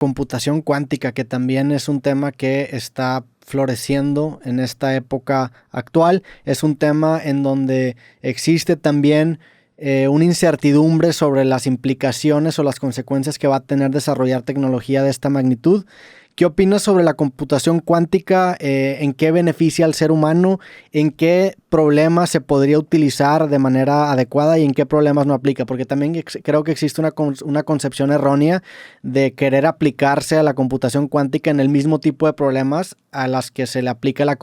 computación cuántica, que también es un tema que está floreciendo en esta época actual. Es un tema en donde existe también una incertidumbre sobre las implicaciones o las consecuencias que va a tener desarrollar tecnología de esta magnitud. ¿Qué opinas sobre la computación cuántica? ¿En qué beneficia al ser humano? ¿En qué problemas se podría utilizar de manera adecuada y en qué problemas no aplica? Porque también creo que existe una concepción errónea de querer aplicarse a la computación cuántica en el mismo tipo de problemas a las que se le aplica la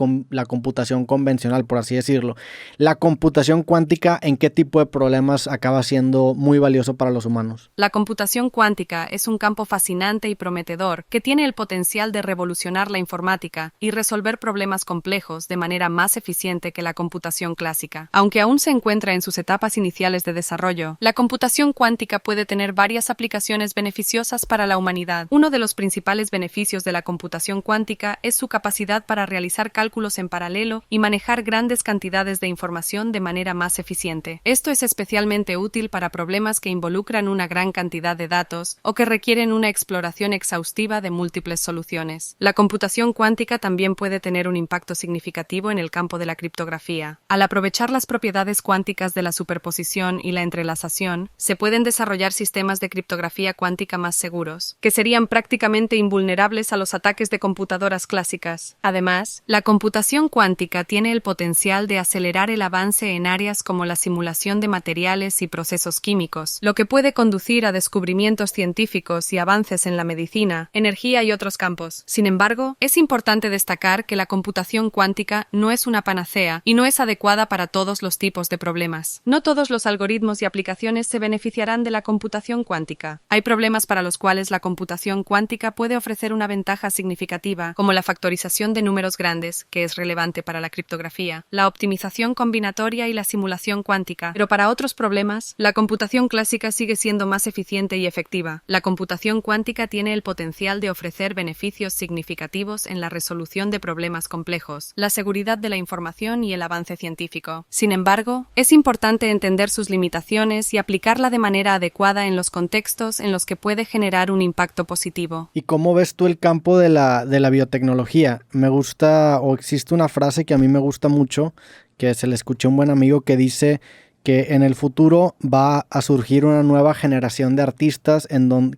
computación convencional, por así decirlo. La computación cuántica, ¿en qué tipo de problemas acaba siendo muy valioso para los humanos? La computación cuántica es un campo fascinante y prometedor que tiene el potencial de revolucionar la informática y resolver problemas complejos de manera más eficiente que la computación clásica. Aunque aún se encuentra en sus etapas iniciales de desarrollo, la computación cuántica puede tener varias aplicaciones beneficiosas para la humanidad. Uno de los principales beneficios de la computación cuántica es su capacidad para realizar cálculos en paralelo y manejar grandes cantidades de información de manera más eficiente. Esto es especialmente útil para problemas que involucran una gran cantidad de datos o que requieren una exploración exhaustiva de múltiples soluciones. La computación cuántica también puede tener un impacto significativo en el campo de la criptografía. Al aprovechar las propiedades cuánticas de la superposición y la entrelazación, se pueden desarrollar sistemas de criptografía cuántica más seguros, que serían prácticamente invulnerables a los ataques de computadoras clásicas. Además, la computación cuántica tiene el potencial de acelerar el avance en áreas como la simulación de materiales y procesos químicos, lo que puede conducir a descubrimientos científicos y avances en la medicina, energía y otros campos. Sin embargo, es importante destacar que la computación cuántica no es una panacea y no es adecuada para todos los tipos de problemas. No todos los algoritmos y aplicaciones se beneficiarán de la computación cuántica. Hay problemas para los cuales la computación cuántica puede ofrecer una ventaja significativa, como la factorización de números grandes, que es relevante para la criptografía, la optimización combinatoria y la simulación cuántica. Pero para otros problemas, la computación clásica sigue siendo más eficiente y efectiva. La computación cuántica tiene el potencial de ofrecer beneficios significativos en la resolución de problemas complejos, la seguridad de la información y el avance científico. Sin embargo, es importante entender sus limitaciones y aplicarla de manera adecuada en los contextos en los que puede generar un impacto positivo. ¿Y cómo ves tú el campo de la biotecnología? Me gusta, o existe una frase que a mí me gusta mucho, que se le escuché a un buen amigo que dice que en el futuro va a surgir una nueva generación de artistas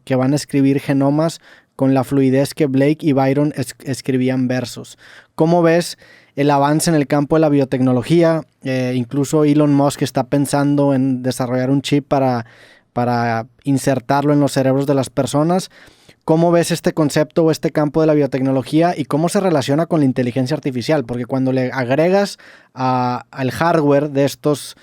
que van a escribir genomas con la fluidez que Blake y Byron escribían versos. ¿Cómo ves el avance en el campo de la biotecnología? Incluso Elon Musk está pensando en desarrollar un chip para insertarlo en los cerebros de las personas. ¿Cómo ves este concepto o este campo de la biotecnología y cómo se relaciona con la inteligencia artificial? Porque cuando le agregas al hardware de estos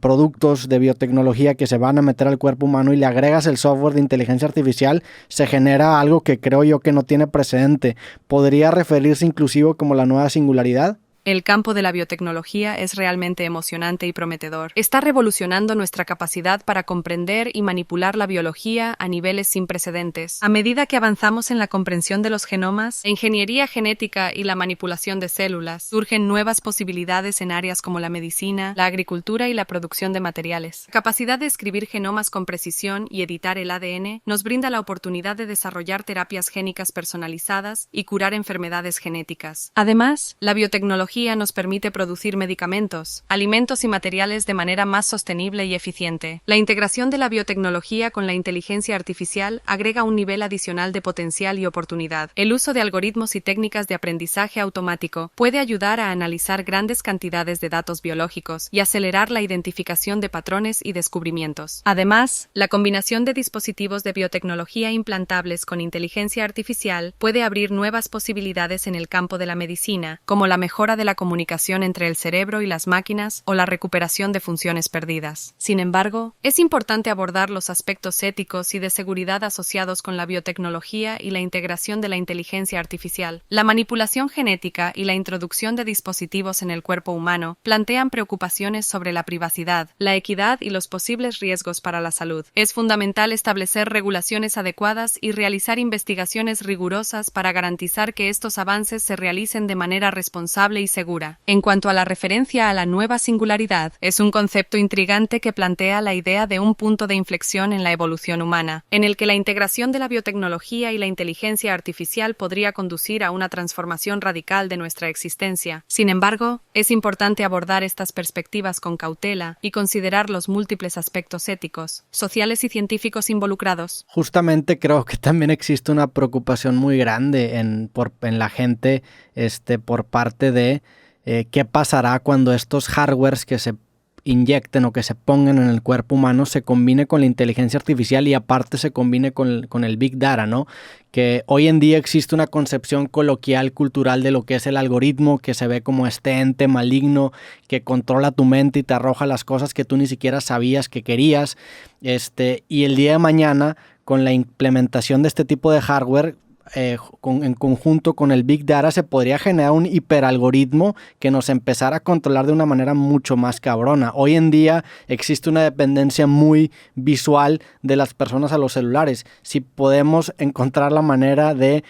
productos de biotecnología que se van a meter al cuerpo humano y le agregas el software de inteligencia artificial, se genera algo que creo yo que no tiene precedente. ¿Podría referirse inclusive como la nueva singularidad? El campo de la biotecnología es realmente emocionante y prometedor. Está revolucionando nuestra capacidad para comprender y manipular la biología a niveles sin precedentes. A medida que avanzamos en la comprensión de los genomas, la ingeniería genética y la manipulación de células, surgen nuevas posibilidades en áreas como la medicina, la agricultura y la producción de materiales. La capacidad de escribir genomas con precisión y editar el ADN nos brinda la oportunidad de desarrollar terapias génicas personalizadas y curar enfermedades genéticas. Además, la biotecnología nos permite producir medicamentos, alimentos y materiales de manera más sostenible y eficiente. La integración de la biotecnología con la inteligencia artificial agrega un nivel adicional de potencial y oportunidad. El uso de algoritmos y técnicas de aprendizaje automático puede ayudar a analizar grandes cantidades de datos biológicos y acelerar la identificación de patrones y descubrimientos. Además, la combinación de dispositivos de biotecnología implantables con inteligencia artificial puede abrir nuevas posibilidades en el campo de la medicina, como la mejora de la comunicación entre el cerebro y las máquinas o la recuperación de funciones perdidas. Sin embargo, es importante abordar los aspectos éticos y de seguridad asociados con la biotecnología y la integración de la inteligencia artificial. La manipulación genética y la introducción de dispositivos en el cuerpo humano plantean preocupaciones sobre la privacidad, la equidad y los posibles riesgos para la salud. Es fundamental establecer regulaciones adecuadas y realizar investigaciones rigurosas para garantizar que estos avances se realicen de manera responsable y segura. En cuanto a la referencia a la nueva singularidad, es un concepto intrigante que plantea la idea de un punto de inflexión en la evolución humana, en el que la integración de la biotecnología y la inteligencia artificial podría conducir a una transformación radical de nuestra existencia. Sin embargo, es importante abordar estas perspectivas con cautela y considerar los múltiples aspectos éticos, sociales y científicos involucrados. Justamente creo que también existe una preocupación muy grande en la gente por parte de qué pasará cuando estos hardwares que se inyecten o que se pongan en el cuerpo humano se combine con la inteligencia artificial y aparte se combine con el Big Data, ¿no? Que hoy en día existe una concepción coloquial, cultural de lo que es el algoritmo, que se ve como este ente maligno que controla tu mente y te arroja las cosas que tú ni siquiera sabías que querías. Y el día de mañana, con la implementación de este tipo de hardware, en conjunto con el Big Data, se podría generar un hiperalgoritmo que nos empezara a controlar de una manera mucho más cabrona. Hoy en día existe una dependencia muy visual de las personas a los celulares. Si podemos encontrar la manera de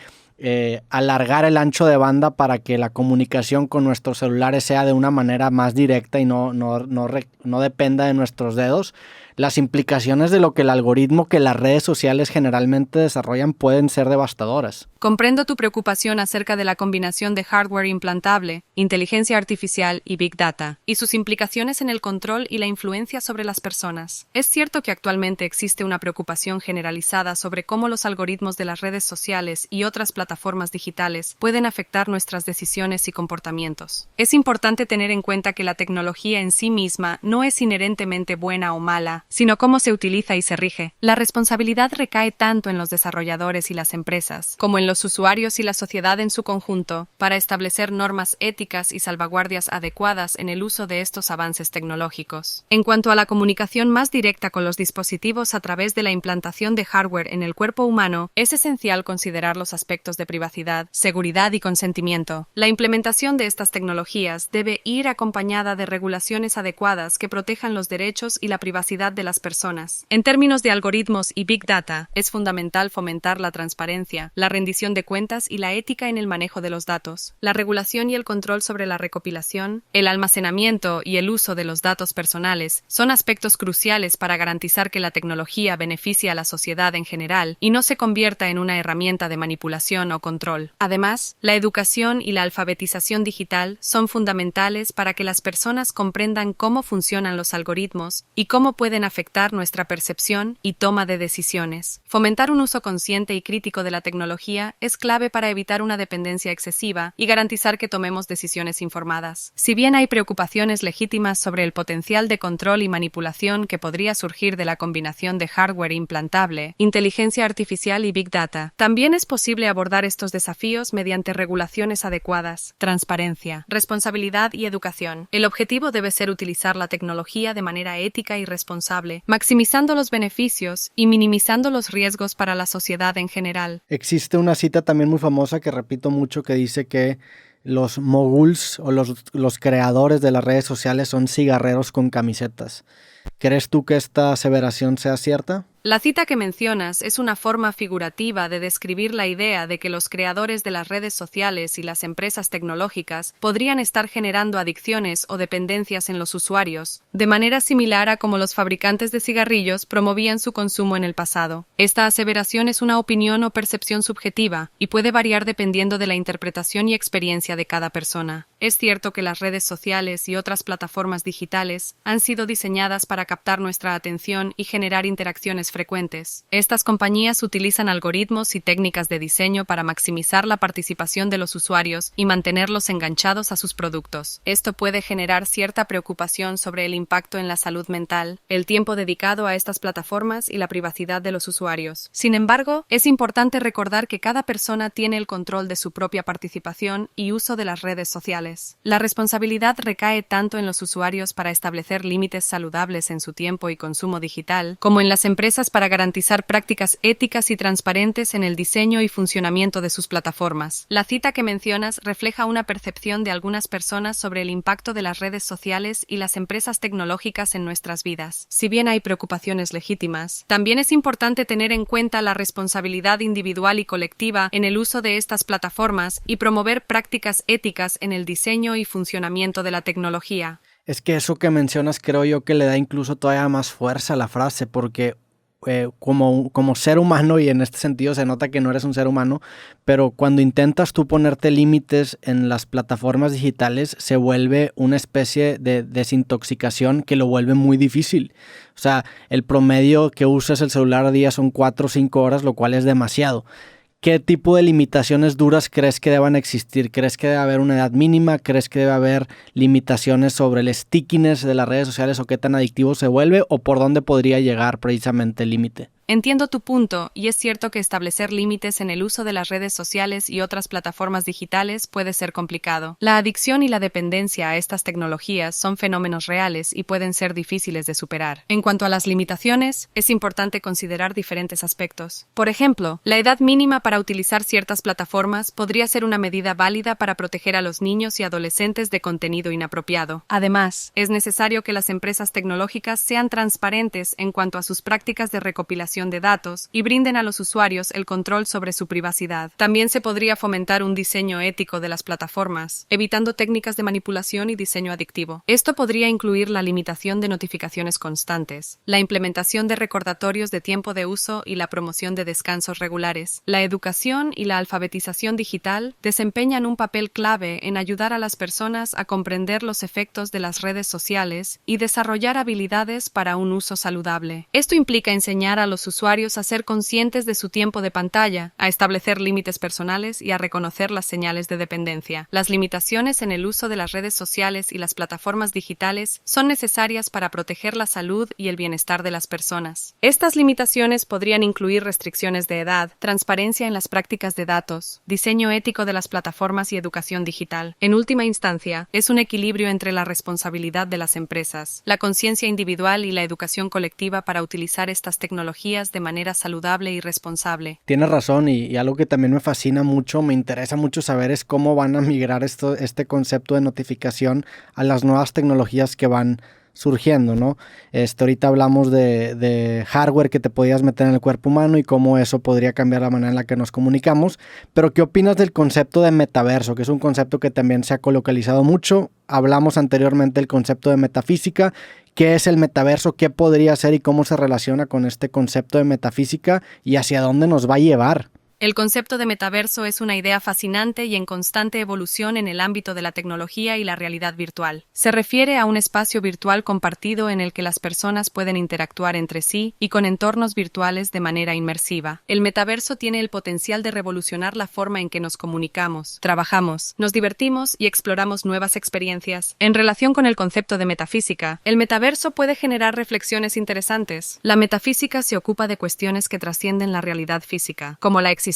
alargar el ancho de banda para que la comunicación con nuestros celulares sea de una manera más directa y no dependa de nuestros dedos, las implicaciones de lo que el algoritmo que las redes sociales generalmente desarrollan pueden ser devastadoras. Comprendo tu preocupación acerca de la combinación de hardware implantable, inteligencia artificial y Big Data, y sus implicaciones en el control y la influencia sobre las personas. Es cierto que actualmente existe una preocupación generalizada sobre cómo los algoritmos de las redes sociales y otras plataformas digitales pueden afectar nuestras decisiones y comportamientos. Es importante tener en cuenta que la tecnología en sí misma no es inherentemente buena o mala, sino cómo se utiliza y se rige. La responsabilidad recae tanto en los desarrolladores y las empresas, como en los usuarios y la sociedad en su conjunto, para establecer normas éticas y salvaguardias adecuadas en el uso de estos avances tecnológicos. En cuanto a la comunicación más directa con los dispositivos a través de la implantación de hardware en el cuerpo humano, es esencial considerar los aspectos de privacidad, seguridad y consentimiento. La implementación de estas tecnologías debe ir acompañada de regulaciones adecuadas que protejan los derechos y la privacidad de las personas. En términos de algoritmos y Big Data, es fundamental fomentar la transparencia, la rendición de cuentas y la ética en el manejo de los datos. La regulación y el control sobre la recopilación, el almacenamiento y el uso de los datos personales son aspectos cruciales para garantizar que la tecnología beneficie a la sociedad en general y no se convierta en una herramienta de manipulación o control. Además, la educación y la alfabetización digital son fundamentales para que las personas comprendan cómo funcionan los algoritmos y cómo pueden afectar nuestra percepción y toma de decisiones. Fomentar un uso consciente y crítico de la tecnología es clave para evitar una dependencia excesiva y garantizar que tomemos decisiones informadas. Si bien hay preocupaciones legítimas sobre el potencial de control y manipulación que podría surgir de la combinación de hardware implantable, inteligencia artificial y Big Data, también es posible abordar estos desafíos mediante regulaciones adecuadas, transparencia, responsabilidad y educación. El objetivo debe ser utilizar la tecnología de manera ética y responsable, maximizando los beneficios y minimizando los riesgos para la sociedad en general. Existe una cita también muy famosa que repito mucho que dice que los moguls o los creadores de las redes sociales son cigarreros con camisetas. ¿Crees tú que esta aseveración sea cierta? La cita que mencionas es una forma figurativa de describir la idea de que los creadores de las redes sociales y las empresas tecnológicas podrían estar generando adicciones o dependencias en los usuarios, de manera similar a como los fabricantes de cigarrillos promovían su consumo en el pasado. Esta aseveración es una opinión o percepción subjetiva y puede variar dependiendo de la interpretación y experiencia de cada persona. Es cierto que las redes sociales y otras plataformas digitales han sido diseñadas para captar nuestra atención y generar interacciones frecuentes. Estas compañías utilizan algoritmos y técnicas de diseño para maximizar la participación de los usuarios y mantenerlos enganchados a sus productos. Esto puede generar cierta preocupación sobre el impacto en la salud mental, el tiempo dedicado a estas plataformas y la privacidad de los usuarios. Sin embargo, es importante recordar que cada persona tiene el control de su propia participación y uso de las redes sociales. La responsabilidad recae tanto en los usuarios para establecer límites saludables en su tiempo y consumo digital, como en las empresas empresas para garantizar prácticas éticas y transparentes en el diseño y funcionamiento de sus plataformas. La cita que mencionas refleja una percepción de algunas personas sobre el impacto de las redes sociales y las empresas tecnológicas en nuestras vidas. Si bien hay preocupaciones legítimas, también es importante tener en cuenta la responsabilidad individual y colectiva en el uso de estas plataformas y promover prácticas éticas en el diseño y funcionamiento de la tecnología. Es que eso que mencionas creo yo que le da incluso todavía más fuerza a la frase, porque como ser humano, y en este sentido se nota que no eres un ser humano, pero cuando intentas tú ponerte límites en las plataformas digitales, se vuelve una especie de desintoxicación que lo vuelve muy difícil. O sea, el promedio que usas el celular a día son 4 o 5 horas, lo cual es demasiado. ¿Qué tipo de limitaciones duras crees que deban existir? ¿Crees que debe haber una edad mínima? ¿Crees que debe haber limitaciones sobre el stickiness de las redes sociales o qué tan adictivo se vuelve? ¿O por dónde podría llegar precisamente el límite? Entiendo tu punto, y es cierto que establecer límites en el uso de las redes sociales y otras plataformas digitales puede ser complicado. La adicción y la dependencia a estas tecnologías son fenómenos reales y pueden ser difíciles de superar. En cuanto a las limitaciones, es importante considerar diferentes aspectos. Por ejemplo, la edad mínima para utilizar ciertas plataformas podría ser una medida válida para proteger a los niños y adolescentes de contenido inapropiado. Además, es necesario que las empresas tecnológicas sean transparentes en cuanto a sus prácticas de recopilación de datos y brinden a los usuarios el control sobre su privacidad. También se podría fomentar un diseño ético de las plataformas, evitando técnicas de manipulación y diseño adictivo. Esto podría incluir la limitación de notificaciones constantes, la implementación de recordatorios de tiempo de uso y la promoción de descansos regulares. La educación y la alfabetización digital desempeñan un papel clave en ayudar a las personas a comprender los efectos de las redes sociales y desarrollar habilidades para un uso saludable. Esto implica enseñar a los usuarios a ser conscientes de su tiempo de pantalla, a establecer límites personales y a reconocer las señales de dependencia. Las limitaciones en el uso de las redes sociales y las plataformas digitales son necesarias para proteger la salud y el bienestar de las personas. Estas limitaciones podrían incluir restricciones de edad, transparencia en las prácticas de datos, diseño ético de las plataformas y educación digital. En última instancia, es un equilibrio entre la responsabilidad de las empresas, la conciencia individual y la educación colectiva para utilizar estas tecnologías de manera saludable y responsable. Tienes razón, y algo que también me fascina mucho, me interesa mucho saber es cómo van a migrar este concepto de notificación a las nuevas tecnologías que van surgiendo, ¿no? Ahorita hablamos de hardware que te podías meter en el cuerpo humano y cómo eso podría cambiar la manera en la que nos comunicamos, pero ¿qué opinas del concepto de metaverso? Que es un concepto que también se ha coloquializado mucho. Hablamos anteriormente del concepto de metafísica. ¿Qué es el metaverso? ¿Qué podría ser y cómo se relaciona con este concepto de metafísica y hacia dónde nos va a llevar? El concepto de metaverso es una idea fascinante y en constante evolución en el ámbito de la tecnología y la realidad virtual. Se refiere a un espacio virtual compartido en el que las personas pueden interactuar entre sí y con entornos virtuales de manera inmersiva. El metaverso tiene el potencial de revolucionar la forma en que nos comunicamos, trabajamos, nos divertimos y exploramos nuevas experiencias. En relación con el concepto de metafísica, el metaverso puede generar reflexiones interesantes. La metafísica se ocupa de cuestiones que trascienden la realidad física, como la existencia,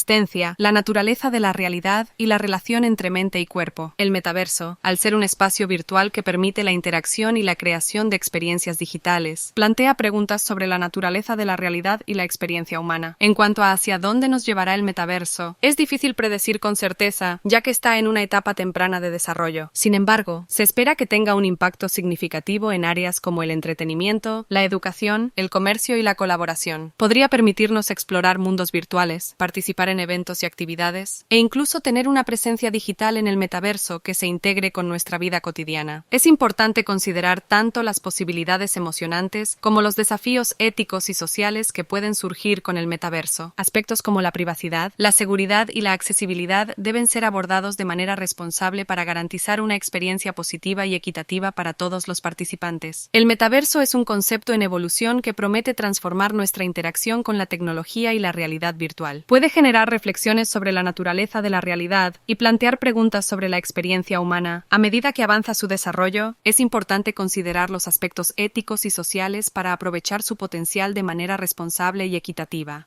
la naturaleza de la realidad y la relación entre mente y cuerpo. El metaverso, al ser un espacio virtual que permite la interacción y la creación de experiencias digitales, plantea preguntas sobre la naturaleza de la realidad y la experiencia humana. En cuanto a hacia dónde nos llevará el metaverso, es difícil predecir con certeza, ya que está en una etapa temprana de desarrollo. Sin embargo, se espera que tenga un impacto significativo en áreas como el entretenimiento, la educación, el comercio y la colaboración. Podría permitirnos explorar mundos virtuales, participar en eventos y actividades, e incluso tener una presencia digital en el metaverso que se integre con nuestra vida cotidiana. Es importante considerar tanto las posibilidades emocionantes como los desafíos éticos y sociales que pueden surgir con el metaverso. Aspectos como la privacidad, la seguridad y la accesibilidad deben ser abordados de manera responsable para garantizar una experiencia positiva y equitativa para todos los participantes. El metaverso es un concepto en evolución que promete transformar nuestra interacción con la tecnología y la realidad virtual. Puede generar reflexiones sobre la naturaleza de la realidad y plantear preguntas sobre la experiencia humana. A medida que avanza su desarrollo, es importante considerar los aspectos éticos y sociales para aprovechar su potencial de manera responsable y equitativa.